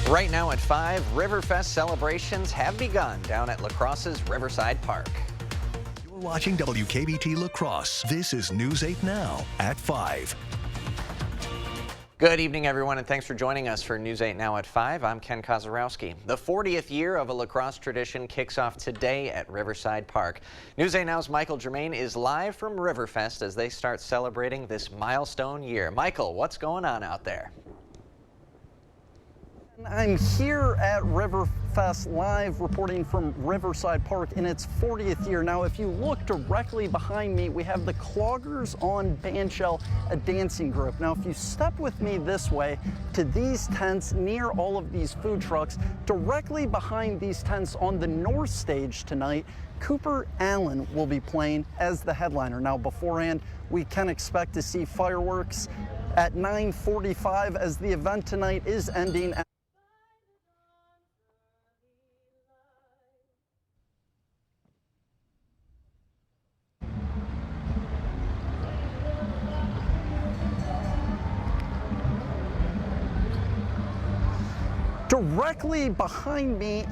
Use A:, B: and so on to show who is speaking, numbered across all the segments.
A: Right now at 5, Riverfest celebrations have begun down at La Crosse's Riverside Park.
B: You're watching WKBT La Crosse. This is News 8 Now at 5.
A: Good evening, everyone, and thanks for joining us for News 8 Now at 5. I'm Ken Kozarowski. The 40th year of a La Crosse tradition kicks off today at Riverside Park. News 8 Now's Michael Germain is live from Riverfest as they start celebrating this milestone year. Michael, what's going on out there?
C: I'm here at Riverfest live reporting from Riverside Park in its 40th year. Now, if you look directly behind me, we have the Cloggers on Bandshell, a dancing group. Now, if you step with me this way to these tents near all of these food trucks, directly behind these tents on the north stage tonight, Cooper Alan will be playing as the headliner. Now, beforehand, we can expect to see fireworks at 9:45 as the event tonight is ending. Directly behind me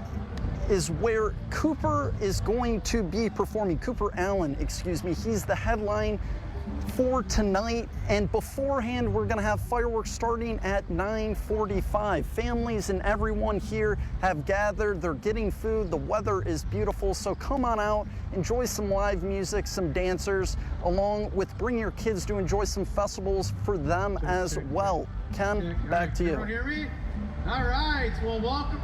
C: is where Cooper is going to be performing. Cooper Alan, excuse me. He's the headline for tonight, and beforehand we're going to have fireworks starting at 9:45. Families and everyone here have gathered. They're getting food. The weather is beautiful, so come on out, enjoy some live music, some dancers, along with bring your kids to enjoy some festivals for them as well. Ken, back to you.
D: Everyone hear me? All right, well, welcome.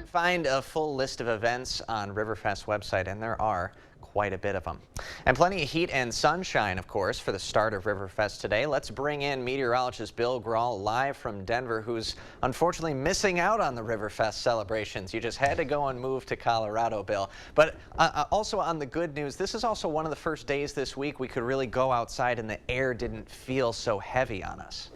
A: Find a full list of events on Riverfest website, and there are quite a bit of them. And plenty of heat and sunshine, of course, for the start of Riverfest today. Let's bring in meteorologist Bill Grahl live from Denver, who's unfortunately missing out on the Riverfest celebrations. You just had to go and move to Colorado, Bill. But also on the good news, this is also one of the first days this week we could really go outside and the air didn't feel so heavy on us.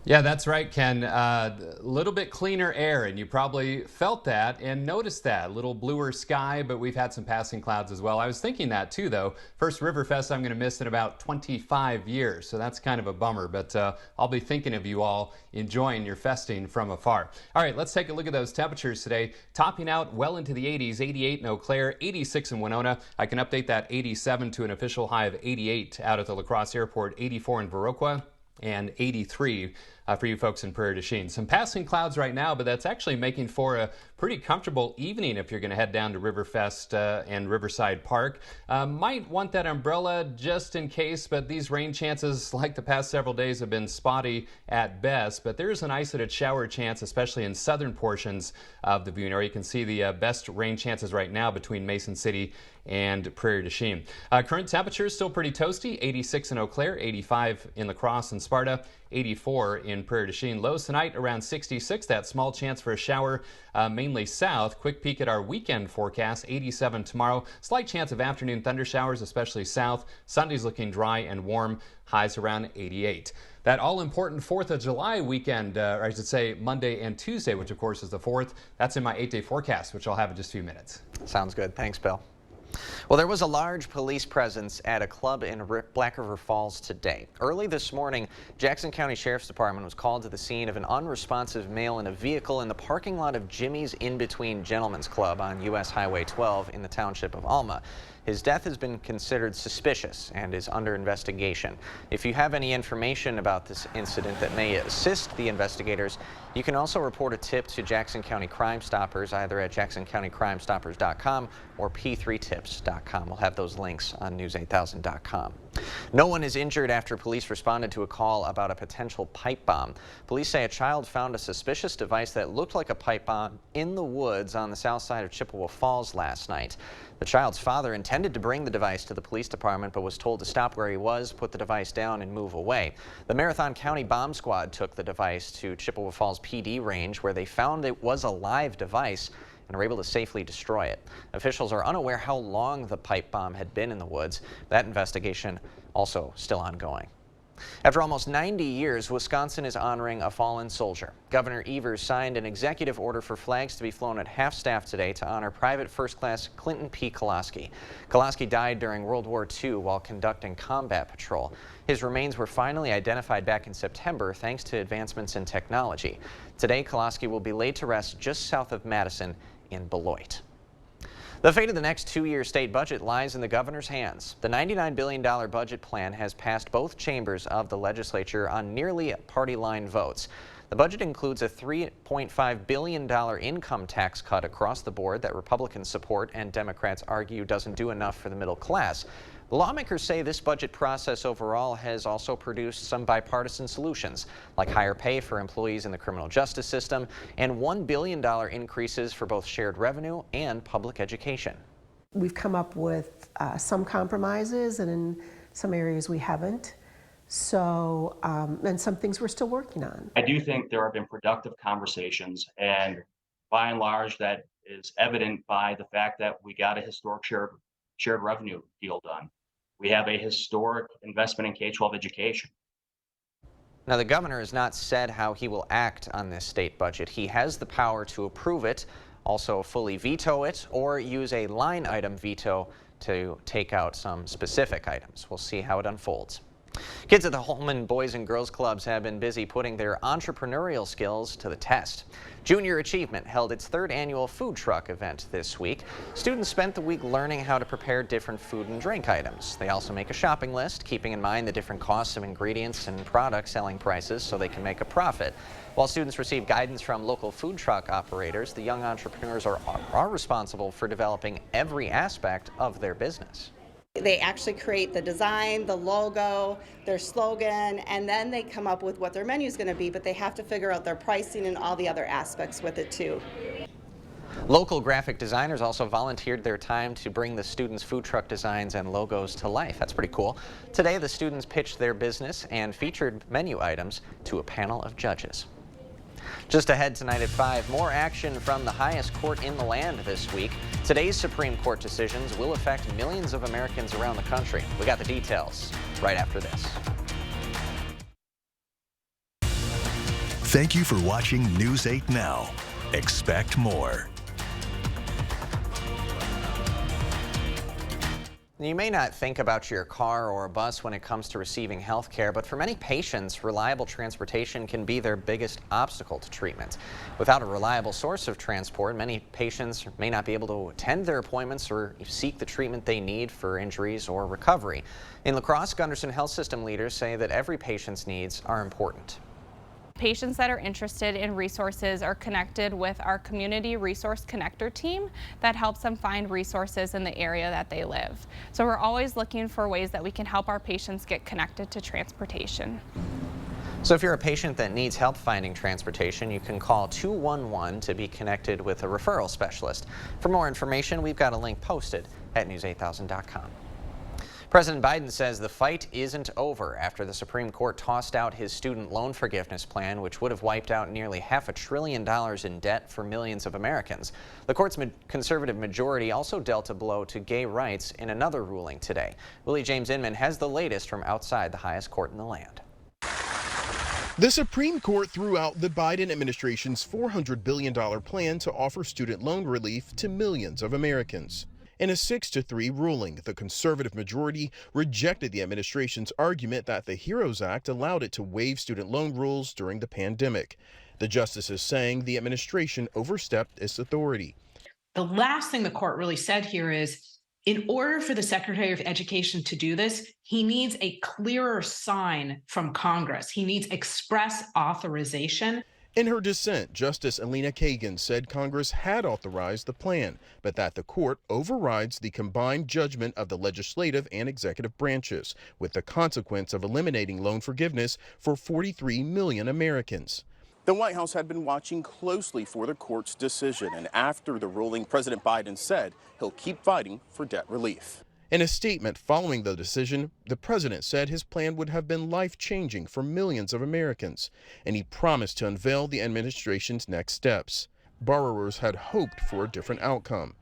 E: Yeah, that's right, Ken. A little bit cleaner air, and you probably felt that and noticed that. A little bluer sky, but we've had some passing clouds as well. I was thinking that too, though. First Riverfest I'm going to miss in about 25 years, so that's kind of a bummer. But I'll be thinking of you all enjoying your festing from afar. All right, let's take a look at those temperatures today. Topping out well into the 80s, 88 in Eau Claire, 86 in Winona. I can update that 87 to an official high of 88 out at the La Crosse Airport, 84 in Viroqua, and 83 for you folks in Prairie du Chien. Some passing clouds right now, but that's actually making for a pretty comfortable evening if you're going to head down to Riverfest and Riverside Park. Might want that umbrella just in case, but these rain chances, like the past several days, have been spotty at best. But there is an isolated shower chance, especially in southern portions of the viewing area. You can see the best rain chances right now between Mason City and Prairie du Chien. Current temperatures still pretty toasty, 86 in Eau Claire, 85 in La Crosse and Sparta, 84 in Prairie du Chien. Lows tonight around 66, that small chance for a shower mainly south. Quick peek at our weekend forecast, 87 tomorrow. Slight chance of afternoon thunder showers, especially south. Sunday's looking dry and warm, highs around 88. That all-important 4th of July weekend, or I should say Monday and Tuesday, which of course is the 4th, that's in my 8-day forecast, which I'll have in just a few minutes.
A: Sounds good. Thanks, Bill. Well, there was a large police presence at a club in Black River Falls today. Early this morning, Jackson County Sheriff's Department was called to the scene of an unresponsive male in a vehicle in the parking lot of Jimmy's In-Between Gentlemen's Club on U.S. Highway 12 in the township of Alma. His death has been considered suspicious and is under investigation. If you have any information about this incident that may assist the investigators, you can also report a tip to Jackson County Crime Stoppers either at jacksoncountycrimestoppers.com or p3tips.com. We'll have those links on news8000.com. No one is injured after police responded to a call about a potential pipe bomb. Police say a child found a suspicious device that looked like a pipe bomb in the woods on the south side of Chippewa Falls last night. The child's father intended to bring the device to the police department but was told to stop where he was, put the device down, and move away. The Marathon County Bomb Squad took the device to Chippewa Falls PD range where they found it was a live device and were able to safely destroy it. Officials are unaware how long the pipe bomb had been in the woods. That investigation also still ongoing. After almost 90 years, Wisconsin is honoring a fallen soldier. Governor Evers signed an executive order for flags to be flown at half-staff today to honor Private First Class Clinton P. Kolaski. Kolaski died during World War II while conducting combat patrol. His remains were finally identified back in September thanks to advancements in technology. Today, Kolaski will be laid to rest just south of Madison in Beloit. The fate of the next two-year state budget lies in the governor's hands. The $99 billion budget plan has passed both chambers of the legislature on nearly party-line votes. The budget includes a $3.5 billion income tax cut across the board that Republicans support and Democrats argue doesn't do enough for the middle class. The lawmakers say this budget process overall has also produced some bipartisan solutions, like higher pay for employees in the criminal justice system and $1 billion increases for both shared revenue and public education.
F: We've come up with some compromises, and in some areas we haven't. So, and some things we're still working on.
G: I do think there have been productive conversations, and by and large, that is evident by the fact that we got a historic shared revenue deal done. We have a historic investment in K-12 education.
A: Now, the governor has not said how he will act on this state budget. He has the power to approve it, also fully veto it, or use a line item veto to take out some specific items. We'll see how it unfolds. Kids at the Holman Boys and Girls Clubs have been busy putting their entrepreneurial skills to the test. Junior Achievement held its third annual food truck event this week. Students spent the week learning how to prepare different food and drink items. They also make a shopping list, keeping in mind the different costs of ingredients and product selling prices so they can make a profit. While students receive guidance from local food truck operators, the young entrepreneurs are responsible for developing every aspect of their business.
H: They actually create the design, the logo, their slogan, and then they come up with what their menu is going to be, but they have to figure out their pricing and all the other aspects with it too.
A: Local graphic designers also volunteered their time to bring the students' food truck designs and logos to life. That's pretty cool. Today, the students pitched their business and featured menu items to a panel of judges. Just ahead tonight at 5, more action from the highest court in the land this week. Today's Supreme Court decisions will affect millions of Americans around the country. We got the details right after this.
B: Thank you for watching News 8 Now. Expect more.
A: You may not think about your car or bus when it comes to receiving health care, but for many patients, reliable transportation can be their biggest obstacle to treatment. Without a reliable source of transport, many patients may not be able to attend their appointments or seek the treatment they need for injuries or recovery. In La Crosse, Gunderson Health System leaders say that every patient's needs are important.
I: Patients that are interested in resources are connected with our Community Resource Connector team that helps them find resources in the area that they live. So we're always looking for ways that we can help our patients get connected to transportation.
A: So if you're a patient that needs help finding transportation, you can call 211 to be connected with a referral specialist. For more information, we've got a link posted at news8000.com. President Biden says the fight isn't over after the Supreme Court tossed out his student loan forgiveness plan, which would have wiped out nearly $500 billion in debt for millions of Americans. The court's conservative majority also dealt a blow to gay rights in another ruling today. Willie James Inman has the latest from outside the highest court in the land.
J: The Supreme Court threw out the Biden administration's $400 billion plan to offer student loan relief to millions of Americans. In a 6-3 ruling, the conservative majority rejected the administration's argument that the HEROES Act allowed it to waive student loan rules during the pandemic. The justices saying the administration overstepped its authority.
K: The last thing the court really said here is, in order for the Secretary of Education to do this, he needs a clearer sign from Congress. He needs express authorization.
J: In her dissent, Justice Elena Kagan said Congress had authorized the plan, but that the court overrides the combined judgment of the legislative and executive branches, with the consequence of eliminating loan forgiveness for 43 million Americans.
L: The White House had been watching closely for the court's decision, and after the ruling, President Biden said he'll keep fighting for debt relief.
J: In a statement following the decision, the president said his plan would have been life-changing for millions of Americans, and he promised to unveil the administration's next steps. Borrowers had hoped for a different outcome.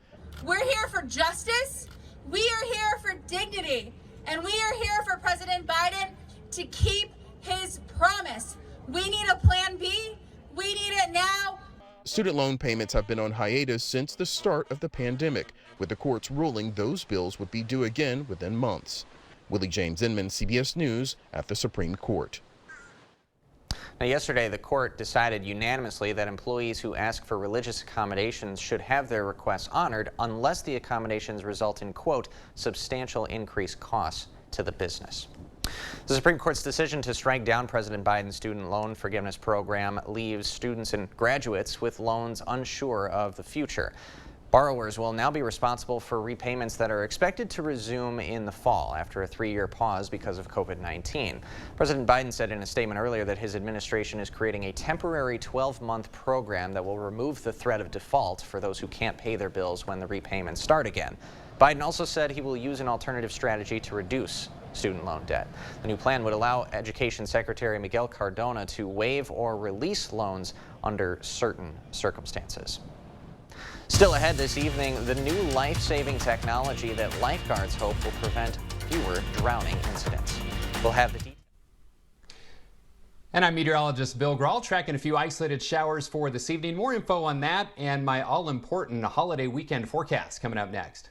M: We're here for justice, we are here for dignity, and we are here for President Biden to keep his promise. We need a plan B. We need it now.
J: Student loan payments have been on hiatus since the start of the pandemic, with the courts ruling those bills would be due again within months. Willie James Inman, CBS News, at the Supreme Court.
A: Now, yesterday, the court decided unanimously that employees who ask for religious accommodations should have their requests honored unless the accommodations result in, quote, substantial increased costs to the business. The Supreme Court's decision to strike down President Biden's student loan forgiveness program leaves students and graduates with loans unsure of the future. Borrowers will now be responsible for repayments that are expected to resume in the fall after a 3-year pause because of COVID-19. President Biden said in a statement earlier that his administration is creating a temporary 12-month program that will remove the threat of default for those who can't pay their bills when the repayments start again. Biden also said he will use an alternative strategy to reduce student loan debt. The new plan would allow Education Secretary Miguel Cardona to waive or release loans under certain circumstances. Still ahead this evening, the new life-saving technology that lifeguards hope will prevent fewer drowning incidents. We'll have the details.
E: And I'm meteorologist Bill Grahl, tracking a few isolated showers for this evening. More info on that and my all-important holiday weekend forecast coming up next.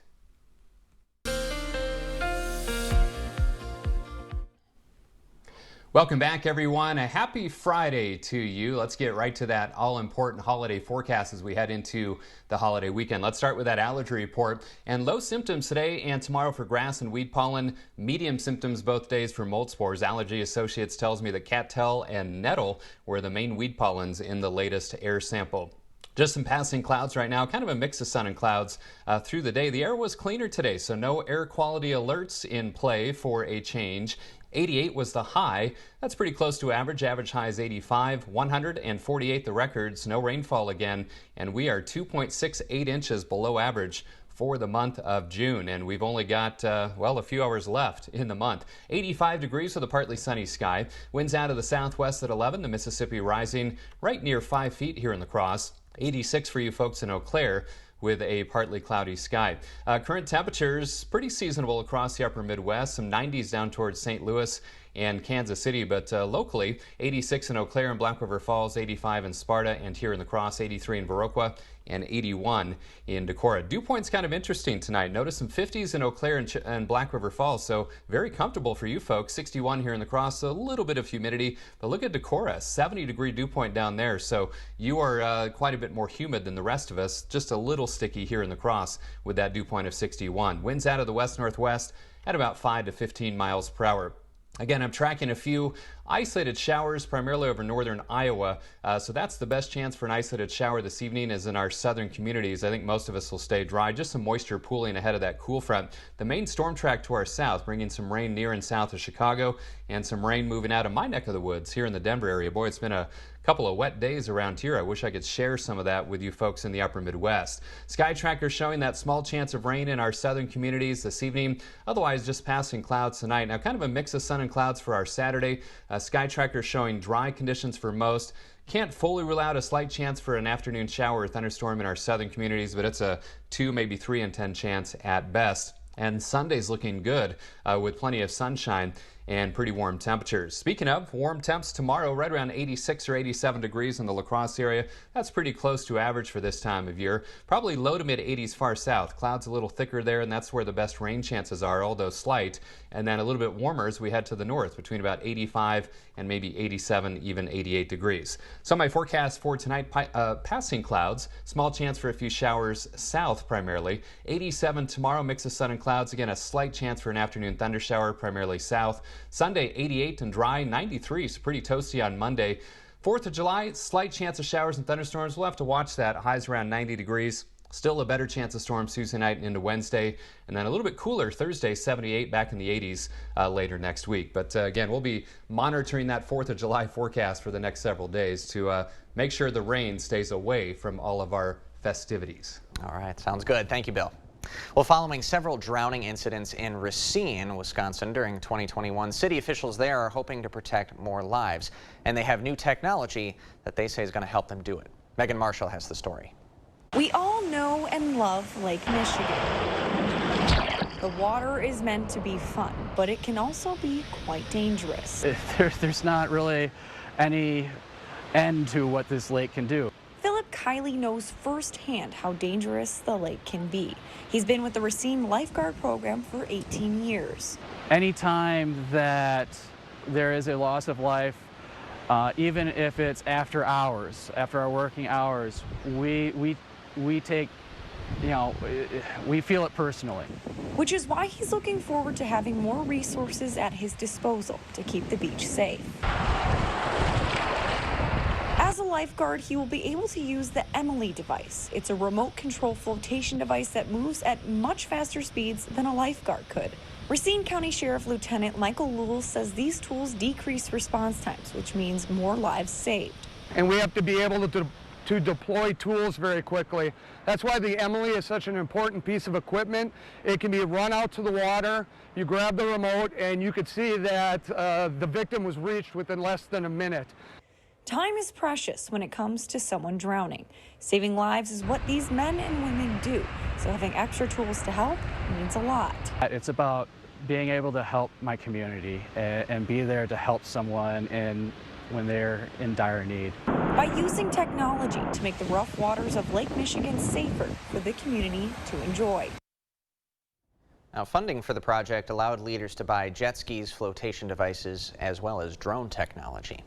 E: Welcome back, everyone. A happy Friday to you. Let's get right to that all-important holiday forecast as we head into the holiday weekend. Let's start with that allergy report. And low symptoms today and tomorrow for grass and weed pollen. Medium symptoms both days for mold spores. Allergy Associates tells me that cattail and nettle were the main weed pollens in the latest air sample. Just some passing clouds right now, kind of a mix of sun and clouds through the day. The air was cleaner today, so no air quality alerts in play for a change. 88 was the high. That's pretty close to average. Average high is 85. 148 the records. No rainfall again. And we are 2.68 inches below average for the month of June. And we've only got, well, a few hours left in the month. 85 degrees with a partly sunny sky. Winds out of the southwest at 11. The Mississippi rising right near 5 feet here in La Crosse. 86 for you folks in Eau Claire, with a partly cloudy sky. Current temperatures pretty seasonable across the upper Midwest. Some 90s down towards St. Louis and Kansas City, but locally 86 in Eau Claire and Black River Falls, 85 in Sparta, and here in La Crosse 83 in Viroqua, and 81 in Decorah. Dew point's kind of interesting tonight. Notice some 50s in Eau Claire and Black River Falls, so very comfortable for you folks. 61 here in La Crosse, a little bit of humidity, but look at Decorah, 70-degree dew point down there, so you are quite a bit more humid than the rest of us. Just a little sticky here in La Crosse with that dew point of 61. Winds out of the west-northwest at about 5 to 15 miles per hour. Again, I'm tracking a few isolated showers primarily over northern Iowa, so that's the best chance for an isolated shower this evening is in our southern communities. I think most of us will stay dry, just some moisture pooling ahead of that cool front. The main storm track to our south, bringing some rain near and south of Chicago and some rain moving out of my neck of the woods here in the Denver area. Boy, it's been a couple of wet days around here. I wish I could share some of that with you folks in the upper Midwest. Sky Tracker showing that small chance of rain in our southern communities this evening. Otherwise, just passing clouds tonight. Now, kind of a mix of sun and clouds for our Saturday. Sky Tracker showing dry conditions for most. Can't fully rule out a slight chance for an afternoon shower or thunderstorm in our southern communities, but it's a 2, maybe 3 in 10 chance at best. And Sunday's looking good with plenty of sunshine and pretty warm temperatures. Speaking of warm temps tomorrow, right around 86 or 87 degrees in the La Crosse area. That's pretty close to average for this time of year. Probably low to mid 80s far south. Clouds a little thicker there, and that's where the best rain chances are, although slight. And then a little bit warmer as we head to the north, between about 85 and maybe 87, even 88 degrees. So my forecast for tonight, passing clouds, small chance for a few showers south primarily. 87 tomorrow, mix of sun and clouds. Again, a slight chance for an afternoon thunder shower, primarily south. Sunday, 88 and dry, 93, so pretty toasty on Monday. 4th of July, slight chance of showers and thunderstorms. We'll have to watch that. Highs around 90 degrees. Still a better chance of storms Tuesday night and into Wednesday. And then a little bit cooler Thursday, 78, back in the 80s later next week. But again, we'll be monitoring that 4th of July forecast for the next several days to make sure the rain stays away from all of our festivities.
A: All right, sounds good. Thank you, Bill. Well, following several drowning incidents in Racine, Wisconsin during 2021, city officials there are hoping to protect more lives. And they have new technology that they say is going to help them do it. Megan Marshall has the story.
N: We all know and love Lake Michigan. The water is meant to be fun, but it can also be quite dangerous.
O: There's not really any end to what this lake can do.
N: Philip Kiley knows firsthand how dangerous the lake can be. He's been with the Racine Lifeguard program for 18 years.
O: Anytime that there is a loss of life, even if it's after hours, after our working hours, we take, we feel it personally.
N: Which is why he's looking forward to having more resources at his disposal to keep the beach safe. As a lifeguard, he will be able to use the Emily device. It's a remote control flotation device that moves at much faster speeds than a lifeguard could. Racine County Sheriff Lieutenant Michael Lewell says these tools decrease response times, which means more lives saved.
P: And we have to be able to deploy tools very quickly. That's why the Emily is such an important piece of equipment. It can be run out to the water, you grab the remote, and you could see that the victim was reached within less than a minute.
N: Time is precious when it comes to someone drowning. Saving lives is what these men and women do, so having extra tools to help means a lot.
O: It's about being able to help my community and be there to help someone when they're in dire need.
N: By using technology to make the rough waters of Lake Michigan safer for the community to enjoy.
A: Now, funding for the project allowed leaders to buy jet skis, flotation devices, as well as drone technology.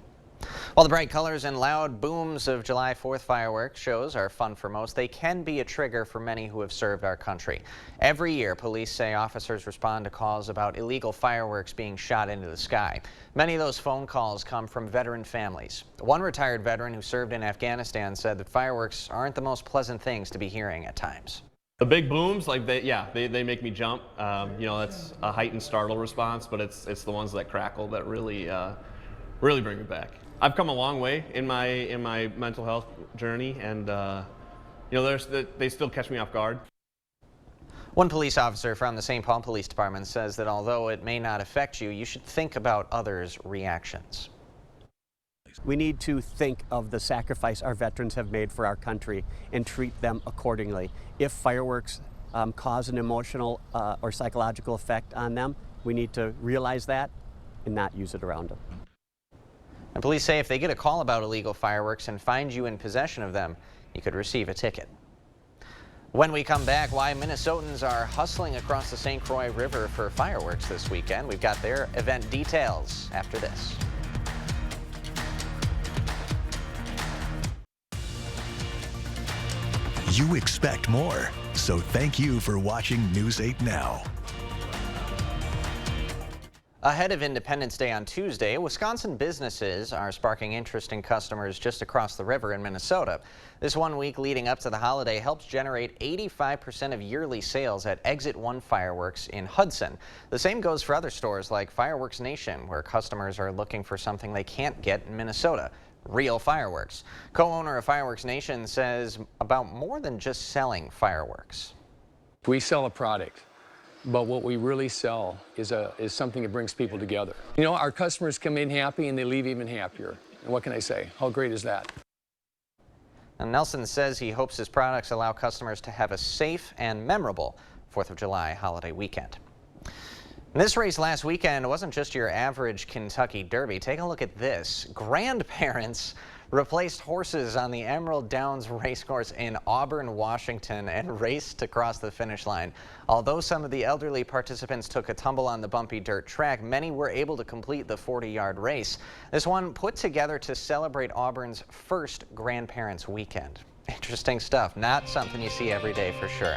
A: While the bright colors and loud booms of July 4th fireworks shows are fun for most, they can be a trigger for many who have served our country. Every year, police say officers respond to calls about illegal fireworks being shot into the sky. Many of those phone calls come from veteran families. One retired veteran who served in Afghanistan said that fireworks aren't the most pleasant things to be hearing at times.
Q: The big booms, like they make me jump. That's a heightened startle response, but it's the ones that crackle that really bring me back. I've come a long way in my mental health journey, and they still catch me off guard.
A: One police officer from the St. Paul Police Department says that although it may not affect you, you should think about others' reactions.
R: We need to think of the sacrifice our veterans have made for our country and treat them accordingly. If fireworks cause an emotional or psychological effect on them, we need to realize that and not use it around them.
A: And police say if they get a call about illegal fireworks and find you in possession of them, you could receive a ticket. When we come back, why Minnesotans are hustling across the St. Croix River for fireworks this weekend. We've got their event details after this.
B: You expect more, so thank you for watching News 8 Now.
A: Ahead of Independence Day on Tuesday, Wisconsin businesses are sparking interest in customers just across the river in Minnesota. This 1 week leading up to the holiday helps generate 85% of yearly sales at Exit 1 Fireworks in Hudson. The same goes for other stores like Fireworks Nation, where customers are looking for something they can't get in Minnesota: real fireworks. Co-owner of Fireworks Nation says about more than just selling fireworks.
S: We sell a product. But what we really sell is something that brings people together. Our customers come in happy and they leave even happier. And what can I say? How great is that?
A: And Nelson says he hopes his products allow customers to have a safe and memorable 4th of July holiday weekend. And this race last weekend wasn't just your average Kentucky Derby. Take a look at this. Grandparents replaced horses on the Emerald Downs Racecourse in Auburn, Washington, and raced to cross the finish line. Although some of the elderly participants took a tumble on the bumpy dirt track, many were able to complete the 40-yard race. This one put together to celebrate Auburn's first Grandparents' Weekend. Interesting stuff. Not something you see every day for sure.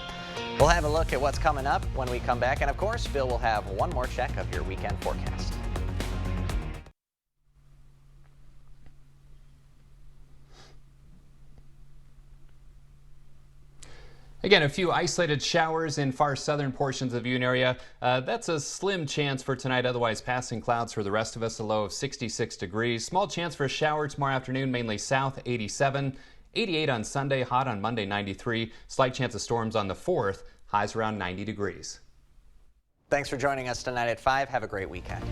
A: We'll have a look at what's coming up when we come back. And of course, Bill will have one more check of your weekend forecast.
E: Again, a few isolated showers in far southern portions of the Union area. That's a slim chance for tonight, otherwise passing clouds for the rest of us, a low of 66 degrees. Small chance for a shower tomorrow afternoon, mainly south, 87. 88 on Sunday, hot on Monday, 93. Slight chance of storms on the 4th, highs around 90 degrees.
A: Thanks for joining us tonight at 5. Have a great weekend.